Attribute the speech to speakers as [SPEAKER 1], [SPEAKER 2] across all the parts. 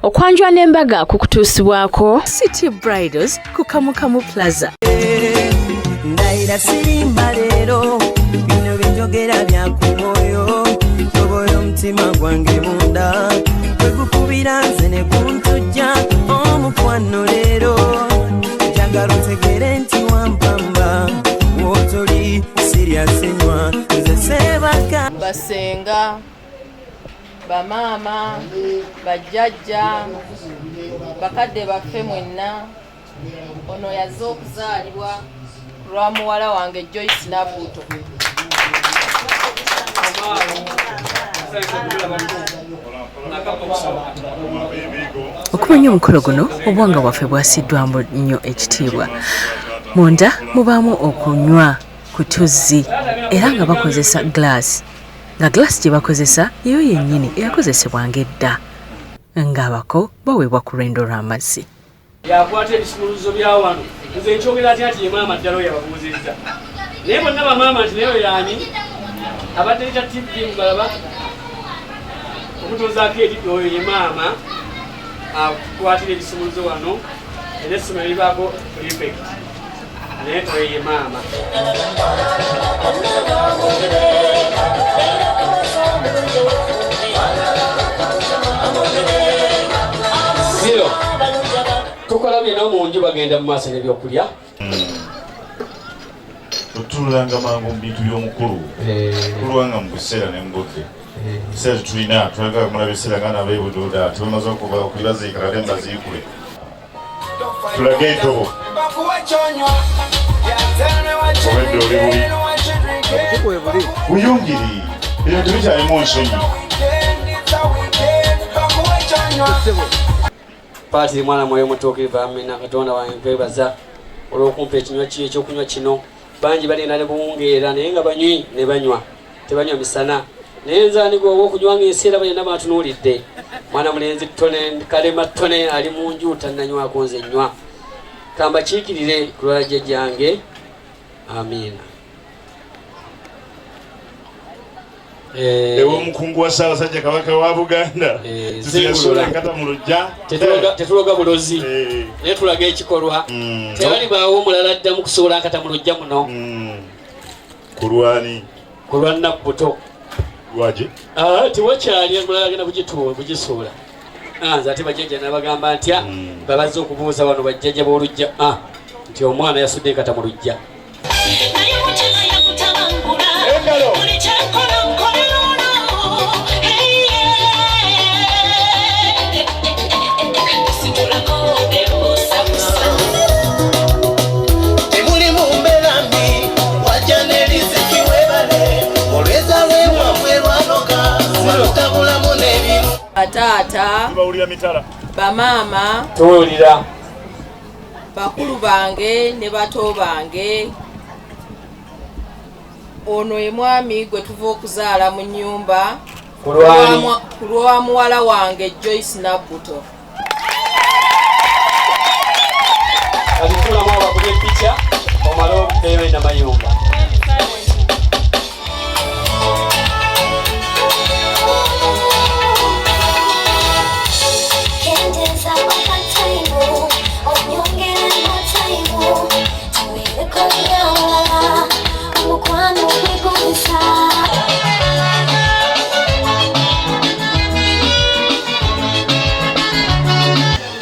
[SPEAKER 1] okwanjwa n'embaga kukutuusibwako
[SPEAKER 2] City Bridals ku Kamukamu Plaza.
[SPEAKER 3] Ndaira sirimba leero bino binjogera bya ku mwoyo toboyo mutima gwange munda kwegukubira nze ne kuntujja omukwano leero njagala otegere nti wampamba wotoli serious enywa nze sebaka
[SPEAKER 4] basenga bamaama bajjajja bakadde baffe mwenna ono yazze okuzaalibwa lwa muwala wange Joyce Nabuto.
[SPEAKER 2] Okumanya omukolo guno obwanga bwaffe bwasiddwamu nnyo ekitiibwa. Munda mubaamu okunywa ku tuzzi era nga bakozesa glass. Nga glass gye bakozesa yo yennyini eyakozesebwanga edda. Ng'abako baweebwa ku lwendo lw'amazzi.
[SPEAKER 5] Yakwata ebisumuluzo bya wano nze nkyogera ati ye maama ddala oyo yababuuzizza naye bonna bamaama nti nayo yaani abadde ta TV mubalaba okutuuzaako eri oyo ye maama akukwatira ebisumuluzo wano era essomero libaako prefect naye oyo ye maama. Zero. Tukola byonna mu nju bagenda mu maaso n'ebyokulya.
[SPEAKER 6] Tutulanga mangu mu bintu by'omukulu. Tulwanga mu biseera n'embudde. Biseera tulina twagala kumala biseera nga n'abeebuduuda tebamaze okuva okulibaziika kate mbaziikule. Tulage entobo. Obedde oli buli. Buyungiri. Ebintu bikyalimu nsonyi.
[SPEAKER 5] Paati mwana mwoyo mutuukirivu amina Katonda wange nkwebaza olw'okumpa ekyokunywa kino. Bangi balina ne buwungeera naye nga banywi ne banywa tebanywa misana naye nzaaniga olw'okunywa ng'enseera balina batunuulidde. Mwana mulenzi ttone kalema ttone ali mu nju tannanywako nze nnywa. Kambakiikirire ku lwa jjajjange. Amiina.
[SPEAKER 6] Ewe omukungu wa Ssaabasajja Kabaka wa Buganda tusigasula enkata mu luggya
[SPEAKER 5] tetuloga bulozi naye tulaga ekikolwa tewali baawo omulala addamu kusuula nkata mu luggya muno
[SPEAKER 6] ku lwani
[SPEAKER 5] ku lwa Nabbuto
[SPEAKER 6] lwaje
[SPEAKER 5] tewakyali mulala agenda kugisuula nze ate bajjajja nabagamba ntya babazze okubuuza wano bajjajja b'olujja nti omwana yasudde enkata mu luggya.
[SPEAKER 4] Taata bamaama
[SPEAKER 5] tuwulira
[SPEAKER 4] bakulu bange ne bato bange ono ye mwami gwe tuva okuzaala mu nnyumba ku lwa muwala wange Joyce Nabuto.
[SPEAKER 5] Alikulamu abakubye picha omala okuteewe n'amayumba.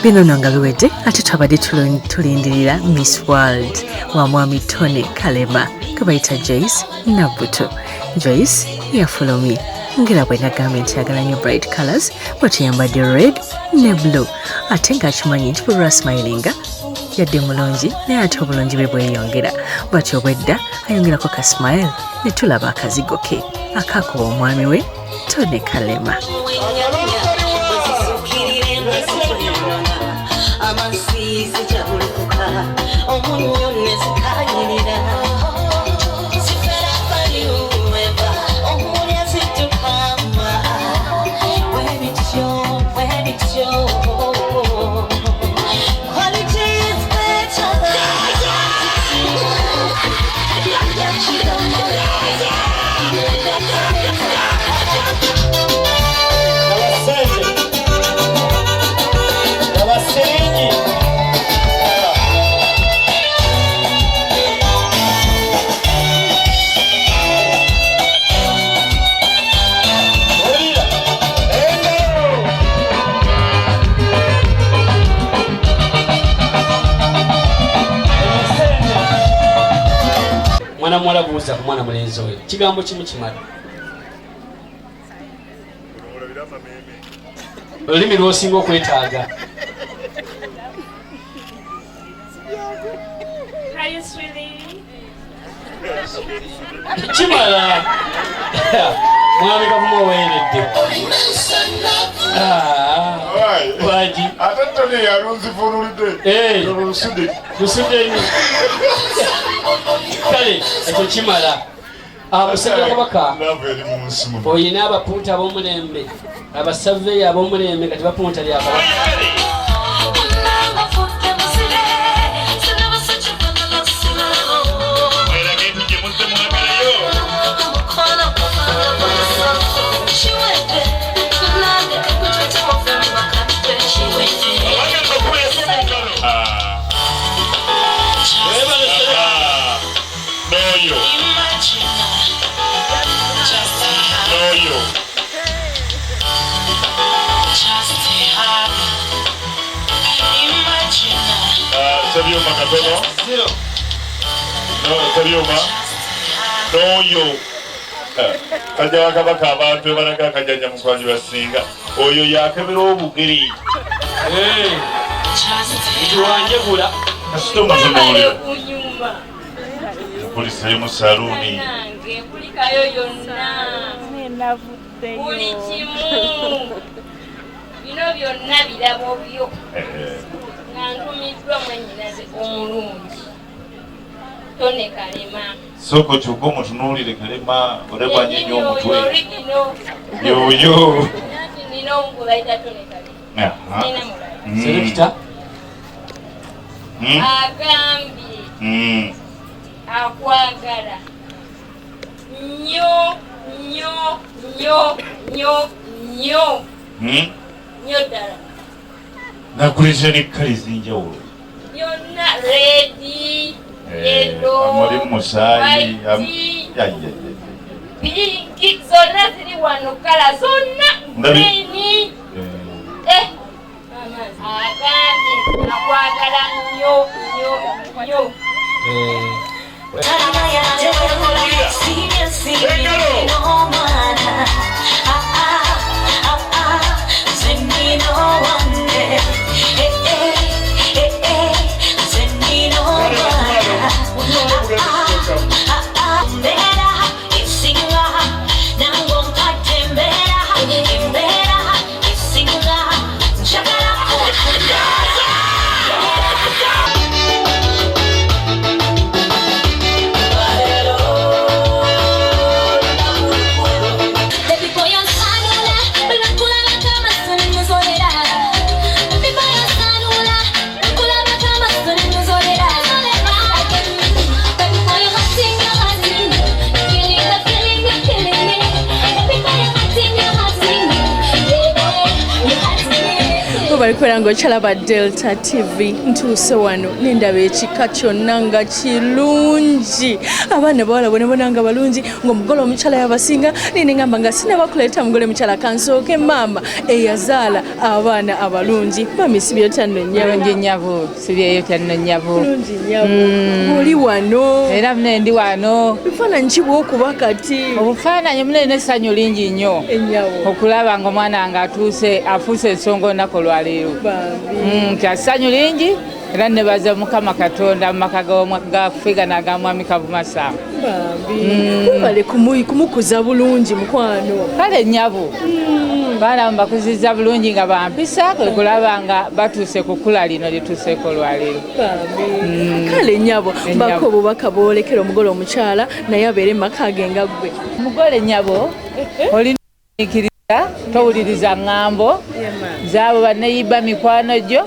[SPEAKER 2] Bino nga biwedde ate twabadde tulindirira Miss World wa mwami Tony Kalema gwe bayita Joyce Nabuto. Joyce yafulumye ngera bwe nagambye nti ayagala nnyo bright colors bwetuyambadde red ne blue ate ng'akimanyi nti bwe lwasmilinga yadde mulungi naye ate obulungi bwe bweyongera bw'atyo obwedda ayongerako ka smile ne tulaba akazigo ke akakuba omwami we Tony Kalema.
[SPEAKER 5] tomala buuza ku mwana mulenzi oyo kigambo kimu kimala olulimi lw'osinga okwetaaga kimala mwami kavuma oweeredde waki
[SPEAKER 6] atatone yalunzifunulidde
[SPEAKER 5] lusudeni kale ekyo kimala musajja kabaka oyina abapunta ab'omulembe abasaveeyo ab'omulembe kati bapunta lyakabaka
[SPEAKER 6] Sabyoma katono sabyoma n'oyo kajja wakabaka abantu ebalaga akajanja mukwanyi basinga oyo yakebera obugeri
[SPEAKER 5] ntiwanjegula
[SPEAKER 6] kasita omutunuulira kulisayo mu saluuni
[SPEAKER 7] kulikayo yonna buli kimu bino byonna birabo byo nga ntumiddwa mwennyinaze omulungi Tone Kalema
[SPEAKER 6] soko kyokka omutunuulire Kalema olebwanyenya omutwe yoyo
[SPEAKER 7] nina omu bayita Tone Kalema nina mulala
[SPEAKER 5] selekita
[SPEAKER 7] agambye akwagala nnyo nnyo nnyo nnyo nnyo nnyo ddala
[SPEAKER 6] nakuleza n'ekkala ez'enjawulo
[SPEAKER 7] byonna redi yellow
[SPEAKER 6] amuli musaayi
[SPEAKER 7] pinki zonna ziri wano kala zonna green agambye akwagala nnyo nnyo nnyo
[SPEAKER 1] balikwera ng'okyalaba Delta TV ntuuse wano nendaba ekika kyonna nga kirungi abaana bawala bonabona nga balungi ng'omugole omukyala yabasinga nine ngamba nga sinabakuleeta mugole mukyala kansooke maama eyazaala abaana abalungi mami sibyo tanno
[SPEAKER 8] nyabo nyabo sibyo tanno nyabo
[SPEAKER 1] bulungi nyabo oli wano
[SPEAKER 8] era mne ndi wano
[SPEAKER 1] bifaananyi kibwokuba kati
[SPEAKER 8] obufaananyi munene essanyu lingi nnyo
[SPEAKER 1] enyawo
[SPEAKER 8] okulaba nga omwana nga atuuse afuuse ensonga olunaku olwaleero kyassanyu lingi era nebaza Mukama Katonda mu maka gaffe naga mwami Kavuma Sam
[SPEAKER 1] bale kumukuza bulungi mukwano
[SPEAKER 8] kale nnyabo baana mbakuziza bulungi nga bampisa kulaba nga batuuse ku kkula lino lyetuuseeko olwaleero
[SPEAKER 1] kale nnyabo mbako obubaka bwolekera omugole omukyala naye abeere maka agenga ggwe
[SPEAKER 8] omugole nnyabo olina towuliriza ŋŋambo zaabo banneyiba mikwano gyo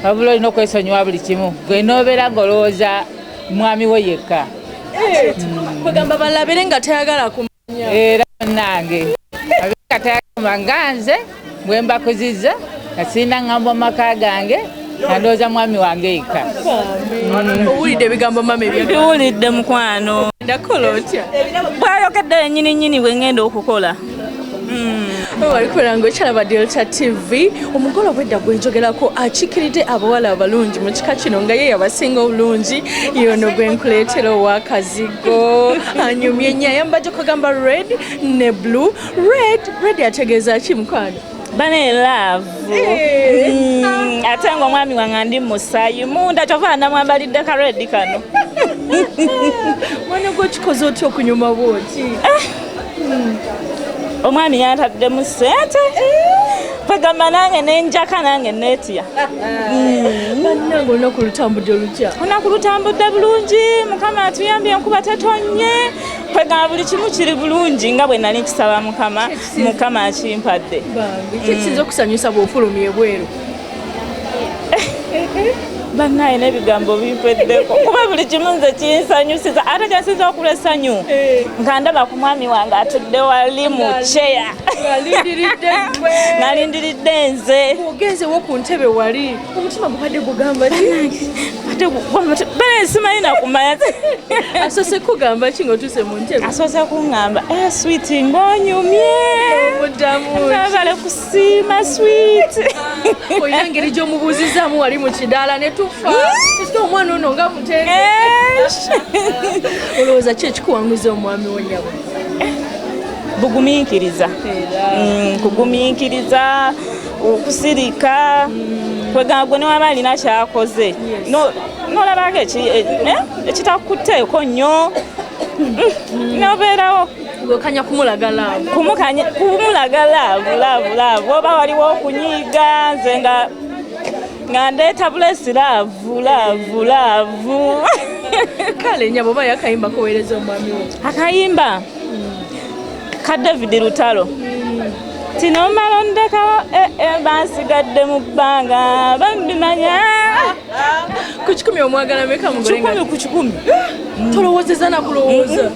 [SPEAKER 8] wabula olina okwesonyiwa buli kimu gwe noobeera ng'olowooza mwami we yekka
[SPEAKER 1] kwegamba balabire nga tayagala kumanya
[SPEAKER 8] era nange abe nga tayagala kumanga nze bwe mbakuzizza nga sirina ŋŋambo mu maka gange nga ndowooza mwami wange yekka
[SPEAKER 1] owulidde ebigambo mama
[SPEAKER 9] biwulidde mukwano
[SPEAKER 1] ndakola otya
[SPEAKER 9] bwayokedde nyini bwe ngenda okukola
[SPEAKER 1] Walikwera ng'okyalaba Delta TV omugolo obwedda gwenjogerako akikiridde abawala abalungi mu kika kino nga ye yabasinga obulungi yono gwenkuleetera ow'akazigo anyumye nnyo ayambadde kagamba red ne blue red ategeeza ki mukwano
[SPEAKER 9] bane love ate ng'omwami wange ndi musaayi munda kyova namwambalidde ka red kano
[SPEAKER 1] mwana gwekikoze otya okunyuma bwoti
[SPEAKER 9] omwami yataddemu ssente pagamba nange nenjaka nange neetya
[SPEAKER 1] bannange olunaku lutambudde lutya
[SPEAKER 9] olunaku lutambudde bulungi mukama atuyambye enkuba tetonye pagamba buli kimu kiri bulungi nga bwe nali nkisaba mukama akimpadde
[SPEAKER 1] kisinza okusanyusa bw'ofulumya ebweru
[SPEAKER 9] bannaye n'ebigambo bimpweddeko kuba buli kimu nze kinsanyusiza ate kyasinza okulwa essanyu nga ndaba ku mwami wange atudde wali mu kyeya nalindiridde nze
[SPEAKER 1] ogenzewo ku ntebe wali omutima gubadde gugamba
[SPEAKER 9] bale simanyi nakumanya
[SPEAKER 1] asose kugamba ki ng'otuuse mu ntebe
[SPEAKER 9] asose kuŋŋamba switi ng'onyumye nabale kusiima switi
[SPEAKER 1] olina engeri gy'omubuuzizaamu wali mu kidaala ne tufa ese omwana ono nga mutenge olowooza ki ekikuwanguza omwami wonyabo
[SPEAKER 9] bugumiikiriza kugumiikiriza okusirika kwegamba gwe newaba alina kyakoze nolabako ekitakutteeko nnyo nobeerawo
[SPEAKER 1] okanya kumulaga
[SPEAKER 9] laavu oba waliwo okunyiiga nze nga ndeeta bulesi laavu
[SPEAKER 1] kale nyabo oba yakayimba koweereza omwami we
[SPEAKER 9] akayimba ka David Lutalo tinomala ondekawo bansigadde mu bbanga bambimanya
[SPEAKER 1] ku 10 omwagala meka mugole
[SPEAKER 9] 10 ku 10
[SPEAKER 1] tolowoozeza nakulowooza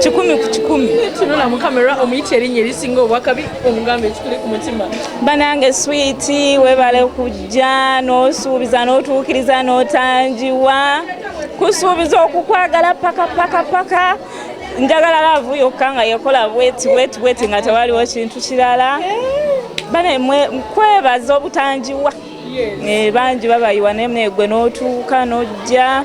[SPEAKER 9] 10 ku 10
[SPEAKER 1] tunula mu kamera omuyita erinnya erisinga obwakabi omugambo ekikuli ku mutima
[SPEAKER 9] banange switi webale kujja n'osuubiza n'otuukiriza n'otanjiwa kusuubiza okukwagala paka njagala laavu yokka nga yekola bweti nga tewaliwo kintu kirala bane kwebaza obutanjiwa bangi babayiwa nemegwe n'otuuka n'ojja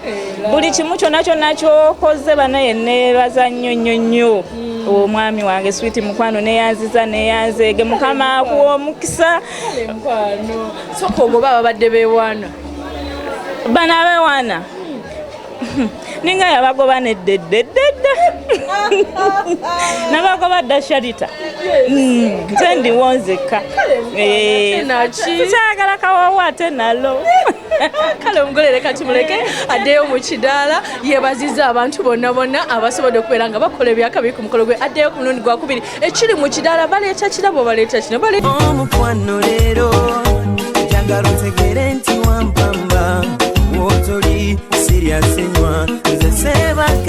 [SPEAKER 9] buli kimu kyonna kyokoze banaye neebaza nnyo omwami wange switi mukwano neyanzeege mukama akuwa omukisa
[SPEAKER 1] soka ogoba ababadde beewaana
[SPEAKER 9] bana abeewaana ninga yabagoba neddedededda nabagoba dda sharita nze ndiwo nzekka kyagala kawawa ate nalo
[SPEAKER 1] kale omugole leka tumuleke addeyo mu kidaala yeebaziza abantu bonna abasobodde okubeera nga bakola ebyakabi ku mukolo gwe addeyo ku mulundi gwakubiri ekiri mu kidaala baleeta kirabo baleeta kino
[SPEAKER 3] omukwano leero njagala otegere nti wampamba wotoli siriasenywa nze sebaka